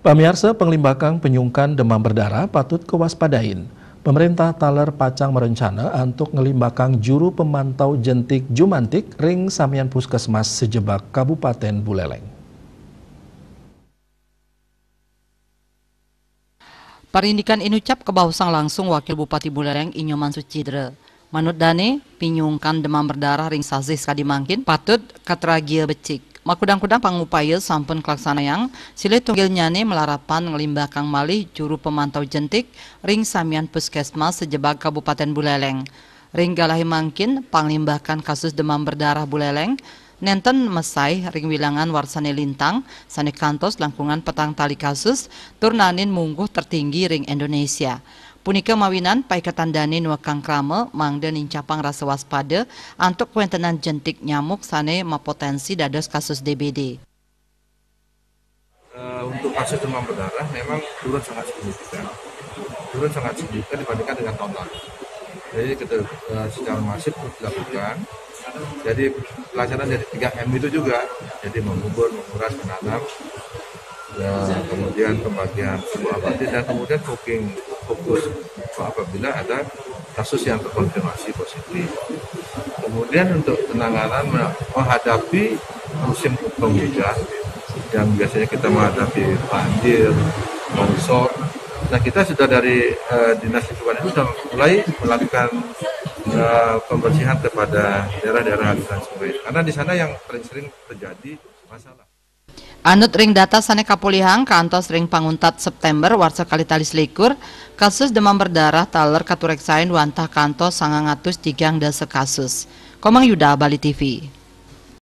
Pamirsa, penglimbakang penyungkan demam berdarah patut kewaspadain. Pemerintah Taler Pacang merencana untuk ngelimbakang juru pemantau jentik jumantik ring samian puskesmas sejebak Kabupaten Buleleng. Parindikan inucap kebausang langsung Wakil Bupati Buleleng Inyoman Sucidre. Manut Dane, pinyungkan demam berdarah ring sazis kadimangkin patut katragia becik. Makudang-kudang pangupaya sampun kelaksanayang, sile tunggil nyane melarapan ngelimbakang malih juru pemantau jentik ring samian puskesmas sejebak Kabupaten Buleleng. Ring galahi mangkin panglimbakan kasus demam berdarah Buleleng, nenten mesai ring wilangan warsane lintang, sane kantos langkungan petang tali kasus, turnanin mungguh tertinggi ring Indonesia. Punika mawinan paikatan dani nuakang krame mangda nincapang rasa waspada untuk kuentenan jentik nyamuk sane mapotensi dados kasus DBD. Untuk kasus demam berdarah memang turun sangat signifikan dibandingkan dengan tahun lalu. Jadi kita secara masif dilakukan. Jadi pelaksanaan dari 3M itu juga, jadi mengubur, menguras, menanam, dan kemudian pembagian sebuah abadi dan kemudian fokus apabila ada kasus yang terkonfirmasi positif. Kemudian untuk penanganan menghadapi musim penghujan yang biasanya kita menghadapi banjir, longsor. Nah, kita sudah dari Dinas Lingkungan itu sudah mulai melakukan pembersihan kepada daerah-daerah aliran sungai. Karena di sana yang paling sering terjadi masalah. Anut ring data sane kapulihang kantos ring panguntat September warsa kalitalis likur kasus demam berdarah Taler katureksain wantah kantos 903 kasus. Komang Yuda, Bali TV.